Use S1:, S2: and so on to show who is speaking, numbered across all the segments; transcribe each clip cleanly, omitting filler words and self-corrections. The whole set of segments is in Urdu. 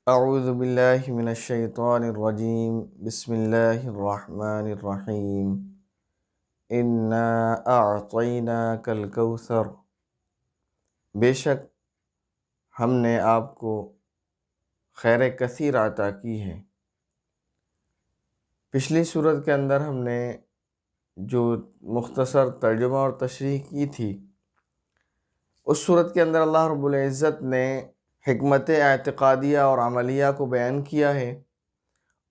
S1: اعوذ باللہ من الشیطان الرجیم بسم اللہ الرحمن الرحیم انا اعطیناک الکوثر، بے شک ہم نے آپ کو خیر کثیر عطا کی ہے۔ پچھلی صورت کے اندر ہم نے جو مختصر ترجمہ اور تشریح کی تھی، اس صورت کے اندر اللہ رب العزت نے حکمت اعتقادیہ اور عملیہ کو بیان کیا ہے،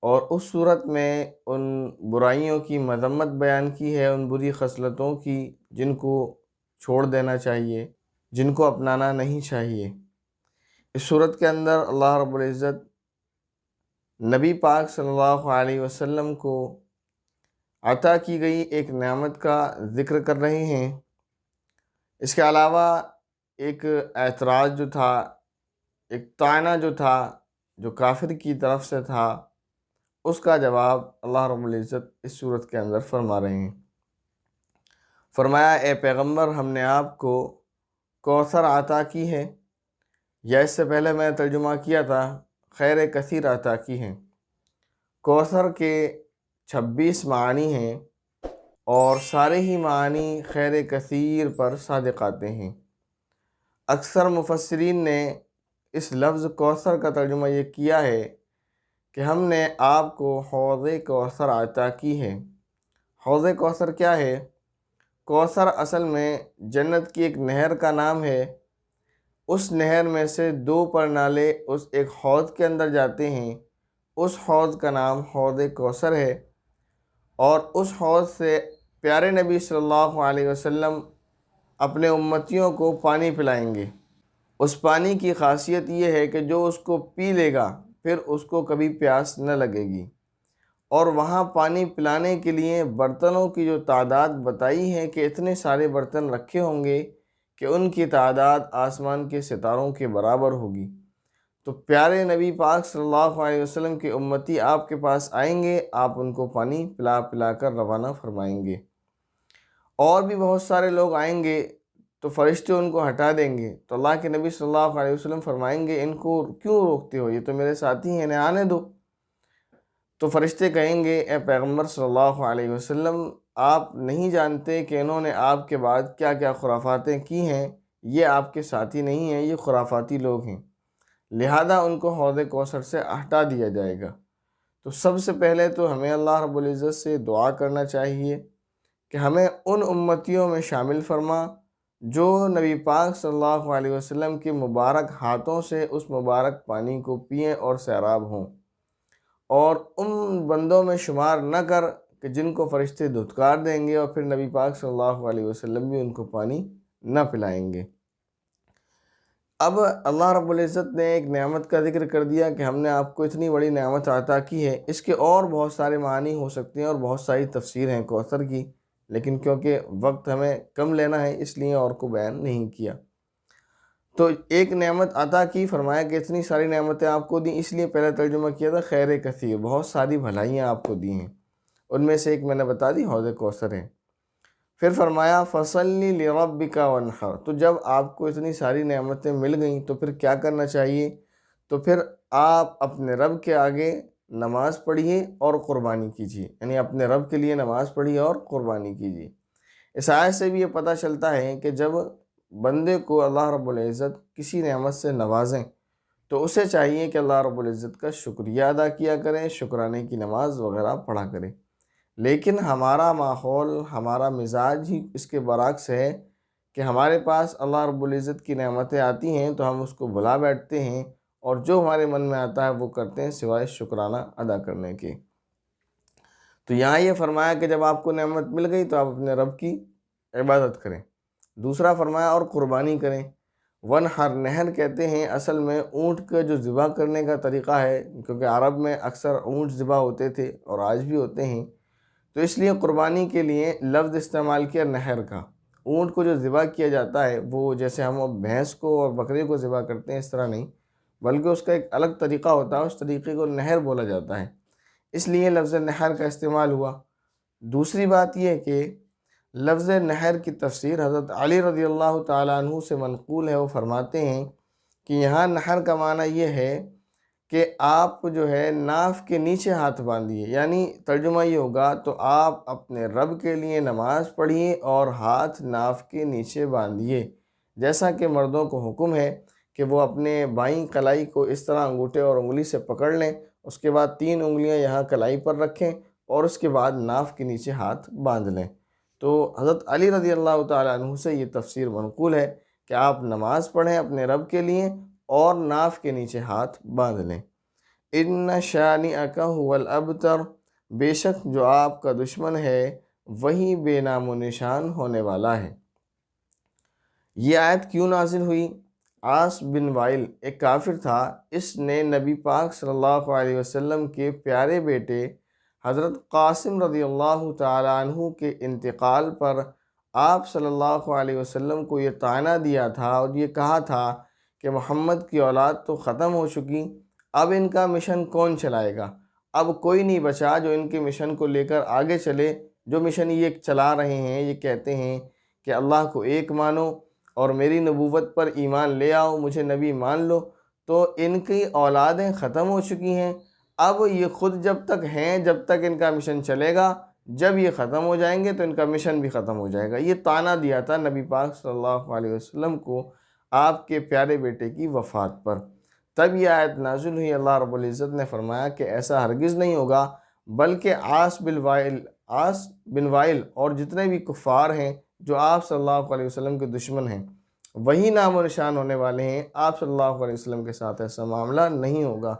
S1: اور اس صورت میں ان برائیوں کی مذمت بیان کی ہے، ان بری خصلتوں کی جن کو چھوڑ دینا چاہیے، جن کو اپنانا نہیں چاہیے۔ اس صورت کے اندر اللہ رب العزت نبی پاک صلی اللہ علیہ وسلم کو عطا کی گئی ایک نعمت کا ذکر کر رہے ہیں۔ اس کے علاوہ ایک اعتراض جو تھا، ایک طعنہ جو تھا، جو کافر کی طرف سے تھا، اس کا جواب اللہ رب العزت اس صورت کے اندر فرما رہے ہیں۔ فرمایا، اے پیغمبر، ہم نے آپ کو کوثر عطا کی ہے، یا اس سے پہلے میں نے ترجمہ کیا تھا خیر کثیر عطا کی ہے۔ کوثر کے 26 معنی ہیں، اور سارے ہی معنی خیر کثیر پر صادق آتے ہیں۔ اکثر مفسرین نے اس لفظ کوثر کا ترجمہ یہ کیا ہے کہ ہم نے آپ کو حوض کوثر عطا کی ہے۔ حوض کوثر کیا ہے؟ کوثر اصل میں جنت کی ایک نہر کا نام ہے۔ اس نہر میں سے 2 پرنالے اس ایک حوض کے اندر جاتے ہیں، اس حوض کا نام حوض کوثر ہے، اور اس حوض سے پیارے نبی صلی اللہ علیہ وسلم اپنے امتیوں کو پانی پلائیں گے۔ اس پانی کی خاصیت یہ ہے کہ جو اس کو پی لے گا پھر اس کو کبھی پیاس نہ لگے گی، اور وہاں پانی پلانے کے لیے برتنوں کی جو تعداد بتائی ہے کہ اتنے سارے برتن رکھے ہوں گے کہ ان کی تعداد آسمان کے ستاروں کے برابر ہوگی۔ تو پیارے نبی پاک صلی اللہ علیہ وسلم کے امتی آپ کے پاس آئیں گے، آپ ان کو پانی پلا پلا کر روانہ فرمائیں گے۔ اور بھی بہت سارے لوگ آئیں گے تو فرشتے ان کو ہٹا دیں گے، تو اللہ کے نبی صلی اللہ علیہ وسلم فرمائیں گے، ان کو کیوں روکتے ہو، یہ تو میرے ساتھی ہیں، انہیں آنے دو۔ تو فرشتے کہیں گے، اے پیغمبر صلی اللہ علیہ وسلم، آپ نہیں جانتے کہ انہوں نے آپ کے بعد کیا کیا خرافاتیں کی ہیں، یہ آپ کے ساتھی نہیں ہیں، یہ خرافاتی لوگ ہیں، لہذا ان کو حوض کوثر سے ہٹا دیا جائے گا۔ تو سب سے پہلے تو ہمیں اللہ رب العزت سے دعا کرنا چاہیے کہ ہمیں ان امتیوں میں شامل فرما جو نبی پاک صلی اللہ علیہ وسلم کے مبارک ہاتھوں سے اس مبارک پانی کو پئیں اور سیراب ہوں، اور ان بندوں میں شمار نہ کر کہ جن کو فرشتے دھتکار دیں گے اور پھر نبی پاک صلی اللہ علیہ وسلم بھی ان کو پانی نہ پلائیں گے۔ اب اللہ رب العزت نے ایک نعمت کا ذکر کر دیا کہ ہم نے آپ کو اتنی بڑی نعمت عطا کی ہے۔ اس کے اور بہت سارے معنی ہو سکتے ہیں اور بہت ساری تفسیر ہیں کوثر کی، لیکن کیونکہ وقت ہمیں کم لینا ہے اس لیے اور کو بیان نہیں کیا۔ تو ایک نعمت عطا کی، فرمایا کہ اتنی ساری نعمتیں آپ کو دیں، اس لیے پہلے ترجمہ کیا تھا خیر کثیر، بہت ساری بھلائیاں آپ کو دی ہیں، ان میں سے ایک میں نے بتا دی حوض کوثر ہے۔ پھر فرمایا فَصَلِّ لِرَبِّكَ وَانْحَرْ، تو جب آپ کو اتنی ساری نعمتیں مل گئیں تو پھر کیا کرنا چاہیے؟ تو پھر آپ اپنے رب کے آگے نماز پڑھیے اور قربانی کیجیے، یعنی اپنے رب کے لیے نماز پڑھیے اور قربانی کیجیے۔ اس آیت سے بھی یہ پتہ چلتا ہے کہ جب بندے کو اللہ رب العزت کسی نعمت سے نوازیں تو اسے چاہیے کہ اللہ رب العزت کا شکریہ ادا کیا کرے، شکرانے کی نماز وغیرہ پڑھا کرے۔ لیکن ہمارا ماحول، ہمارا مزاج ہی اس کے برعکس ہے کہ ہمارے پاس اللہ رب العزت کی نعمتیں آتی ہیں تو ہم اس کو بھلا بیٹھتے ہیں، اور جو ہمارے من میں آتا ہے وہ کرتے ہیں سوائے شکرانہ ادا کرنے کے۔ تو یہاں یہ فرمایا کہ جب آپ کو نعمت مل گئی تو آپ اپنے رب کی عبادت کریں۔ دوسرا فرمایا اور قربانی کریں۔ ونحر، نہر کہتے ہیں اصل میں اونٹ کا جو ذبح کرنے کا طریقہ ہے، کیونکہ عرب میں اکثر اونٹ ذبح ہوتے تھے اور آج بھی ہوتے ہیں، تو اس لیے قربانی کے لیے لفظ استعمال کیا نہر کا۔ اونٹ کو جو ذبح کیا جاتا ہے وہ جیسے ہم بھینس کو اور بکرے کو ذبح کرتے ہیں اس طرح نہیں، بلکہ اس کا ایک الگ طریقہ ہوتا ہے، اس طریقے کو نہر بولا جاتا ہے، اس لیے لفظ نہر کا استعمال ہوا۔ دوسری بات یہ کہ لفظ نہر کی تفسیر حضرت علی رضی اللہ تعالیٰ عنہ سے منقول ہے، وہ فرماتے ہیں کہ یہاں نہر کا معنی یہ ہے کہ آپ جو ہے ناف کے نیچے ہاتھ باندھیے، یعنی ترجمہ یہ ہوگا تو آپ اپنے رب کے لیے نماز پڑھیے اور ہاتھ ناف کے نیچے باندھیے، جیسا کہ مردوں کو حکم ہے کہ وہ اپنے بائیں کلائی کو اس طرح انگوٹھے اور انگلی سے پکڑ لیں، اس کے بعد 3 انگلیاں یہاں کلائی پر رکھیں اور اس کے بعد ناف کے نیچے ہاتھ باندھ لیں۔ تو حضرت علی رضی اللہ تعالیٰ عنہ سے یہ تفسیر منقول ہے کہ آپ نماز پڑھیں اپنے رب کے لیے اور ناف کے نیچے ہاتھ باندھ لیں۔ ان شانئک هو الابتر، بے شک جو آپ کا دشمن ہے وہی بے نام و نشان ہونے والا ہے۔ یہ آیت کیوں نازل ہوئی؟ عاص بن وائل ایک کافر تھا، اس نے نبی پاک صلی اللہ علیہ وسلم کے پیارے بیٹے حضرت قاسم رضی اللہ تعالیٰ عنہ کے انتقال پر آپ صلی اللہ علیہ وسلم کو یہ طعنہ دیا تھا اور یہ کہا تھا کہ محمد کی اولاد تو ختم ہو چکی، اب ان کا مشن کون چلائے گا؟ اب کوئی نہیں بچا جو ان کے مشن کو لے کر آگے چلے، جو مشن یہ چلا رہے ہیں، یہ کہتے ہیں کہ اللہ کو ایک مانو اور میری نبوت پر ایمان لے آؤ، مجھے نبی مان لو، تو ان کی اولادیں ختم ہو چکی ہیں، اب یہ خود جب تک ہیں جب تک ان کا مشن چلے گا، جب یہ ختم ہو جائیں گے تو ان کا مشن بھی ختم ہو جائے گا۔ یہ طعنہ دیا تھا نبی پاک صلی اللہ علیہ وسلم کو آپ کے پیارے بیٹے کی وفات پر۔ تب یہ آیت نازل ہوئی، اللہ رب العزت نے فرمایا کہ ایسا ہرگز نہیں ہوگا، بلکہ عاص بن وائل اور جتنے بھی کفار ہیں جو آپ صلی اللہ علیہ وسلم کے دشمن ہیں وہی نام و نشان ہونے والے ہیں، آپ صلی اللہ علیہ وسلم کے ساتھ ایسا معاملہ نہیں ہوگا۔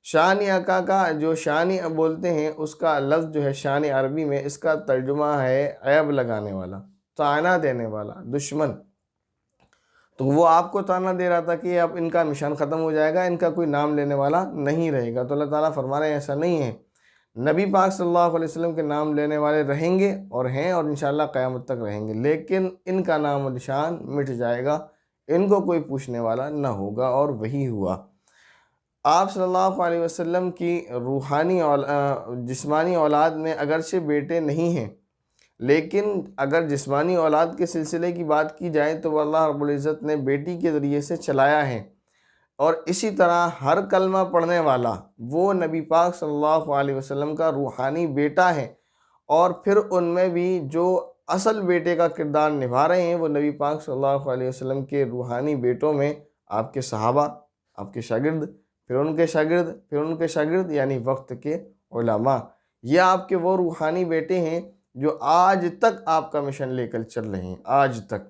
S1: شان عکا کا جو شانی بولتے ہیں، اس کا لفظ جو ہے شان عربی میں، اس کا ترجمہ ہے عیب لگانے والا، طعنہ دینے والا، دشمن۔ تو وہ آپ کو طعنہ دے رہا تھا کہ اب ان کا مشن ختم ہو جائے گا، ان کا کوئی نام لینے والا نہیں رہے گا۔ تو اللہ تعالیٰ فرما رہے ہیں ایسا نہیں ہے، نبی پاک صلی اللہ علیہ وسلم کے نام لینے والے رہیں گے اور ہیں اور انشاءاللہ قیامت تک رہیں گے، لیکن ان کا نام و نشان مٹ جائے گا، ان کو کوئی پوچھنے والا نہ ہوگا، اور وہی ہوا۔ آپ صلی اللہ علیہ وسلم کی روحانی جسمانی اولاد میں اگرچہ بیٹے نہیں ہیں، لیکن اگر جسمانی اولاد کے سلسلے کی بات کی جائے تو وہ اللہ رب العزت نے بیٹی کے ذریعے سے چلایا ہے، اور اسی طرح ہر کلمہ پڑھنے والا وہ نبی پاک صلی اللہ علیہ وسلم کا روحانی بیٹا ہے، اور پھر ان میں بھی جو اصل بیٹے کا کردار نبھا رہے ہیں وہ نبی پاک صلی اللہ علیہ وسلم کے روحانی بیٹوں میں آپ کے صحابہ، آپ کے شاگرد، پھر ان کے شاگرد، پھر ان کے شاگرد، یعنی وقت کے علماء، یہ آپ کے وہ روحانی بیٹے ہیں جو آج تک آپ کا مشن لے کر چل رہے ہیں۔ آج تک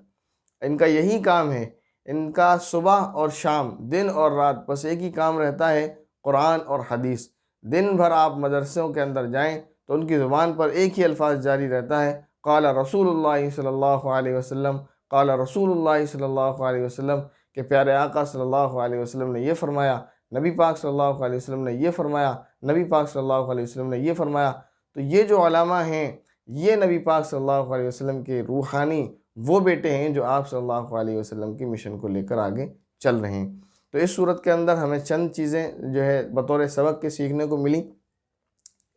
S1: ان کا یہی کام ہے، ان کا صبح اور شام، دن اور رات بس ایک ہی کام رہتا ہے، قرآن اور حدیث۔ دن بھر آپ مدرسوں کے اندر جائیں تو ان کی زبان پر ایک ہی الفاظ جاری رہتا ہے، قال رسول اللہ صلی اللہ علیہ وسلم، قال رسول اللہ صلی اللہ علیہ وسلم، کہ پیارے آقا صلی اللہ علیہ وسلم نے یہ فرمایا، نبی پاک صلی اللہ علیہ وسلم نے یہ فرمایا، نبی پاک صلی اللہ علیہ وسلم نے یہ فرمایا۔ تو یہ جو علماء ہیں یہ نبی پاک صلی اللہ علیہ وسلم کے روحانی وہ بیٹے ہیں جو آپ صلی اللہ علیہ وسلم کی مشن کو لے کر آگے چل رہے ہیں۔ تو اس صورت کے اندر ہمیں چند چیزیں جو ہے بطور سبق کے سیکھنے کو ملی۔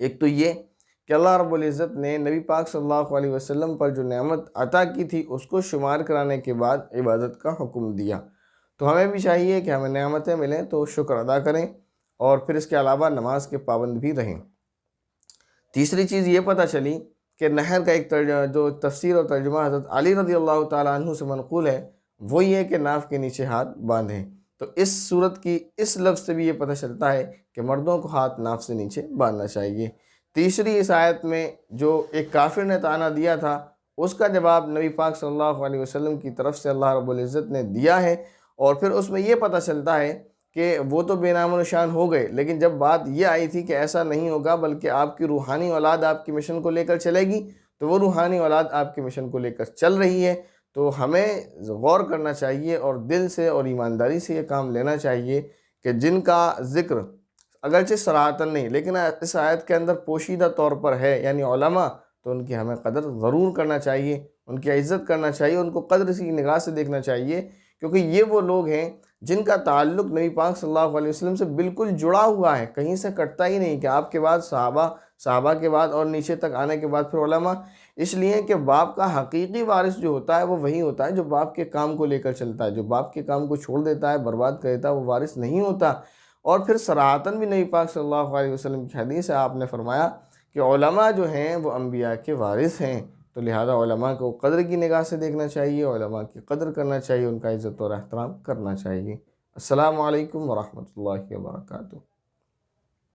S1: ایک تو یہ کہ اللہ رب العزت نے نبی پاک صلی اللہ علیہ وسلم پر جو نعمت عطا کی تھی اس کو شمار کرانے کے بعد عبادت کا حکم دیا۔ تو ہمیں بھی چاہیے کہ ہمیں نعمتیں ملیں تو شکر ادا کریں، اور پھر اس کے علاوہ نماز کے پابند بھی رہیں۔ تیسری چیز یہ پتہ چلی کہ نہر کا ایک جو تفسیر اور ترجمہ حضرت علی رضی اللہ تعالیٰ عنہ سے منقول ہے وہ یہ کہ ناف کے نیچے ہاتھ باندھیں۔ تو اس صورت کی اس لفظ سے بھی یہ پتہ چلتا ہے کہ مردوں کو ہاتھ ناف سے نیچے باندھنا چاہیے۔ تیسری اس آیت میں جو ایک کافر نے طعنہ دیا تھا اس کا جواب نبی پاک صلی اللہ علیہ وسلم کی طرف سے اللہ رب العزت نے دیا ہے، اور پھر اس میں یہ پتہ چلتا ہے کہ وہ تو بے نام و نشان ہو گئے، لیکن جب بات یہ آئی تھی کہ ایسا نہیں ہوگا بلکہ آپ کی روحانی اولاد آپ کی مشن کو لے کر چلے گی، تو وہ روحانی اولاد آپ کی مشن کو لے کر چل رہی ہے۔ تو ہمیں غور کرنا چاہیے اور دل سے اور ایمانداری سے یہ کام لینا چاہیے کہ جن کا ذکر اگرچہ صراحتاً نہیں لیکن اس آیت کے اندر پوشیدہ طور پر ہے، یعنی علماء، تو ان کی ہمیں قدر ضرور کرنا چاہیے، ان کی عزت کرنا چاہیے، ان کو قدر سی نگاہ سے دیکھنا چاہیے، کیونکہ یہ وہ لوگ ہیں جن کا تعلق نبی پاک صلی اللہ علیہ وسلم سے بالکل جڑا ہوا ہے، کہیں سے کٹتا ہی نہیں، کہ آپ کے بعد صحابہ کے بعد اور نیچے تک آنے کے بعد پھر علماء، اس لیے کہ باپ کا حقیقی وارث جو ہوتا ہے وہ وہی ہوتا ہے جو باپ کے کام کو لے کر چلتا ہے۔ جو باپ کے کام کو چھوڑ دیتا ہے، برباد کر دیتا ہے، وہ وارث نہیں ہوتا۔ اور پھر صراحتاً بھی نبی پاک صلی اللہ علیہ وسلم کی حدیث ہے، آپ نے فرمایا کہ علماء جو ہیں وہ انبیاء کے وارث ہیں، تو لہذا علماء کو قدر کی نگاہ سے دیکھنا چاہیے، علماء کی قدر کرنا چاہیے، ان کا عزت اور احترام کرنا چاہیے۔ السلام علیکم ورحمۃ اللہ وبرکاتہ۔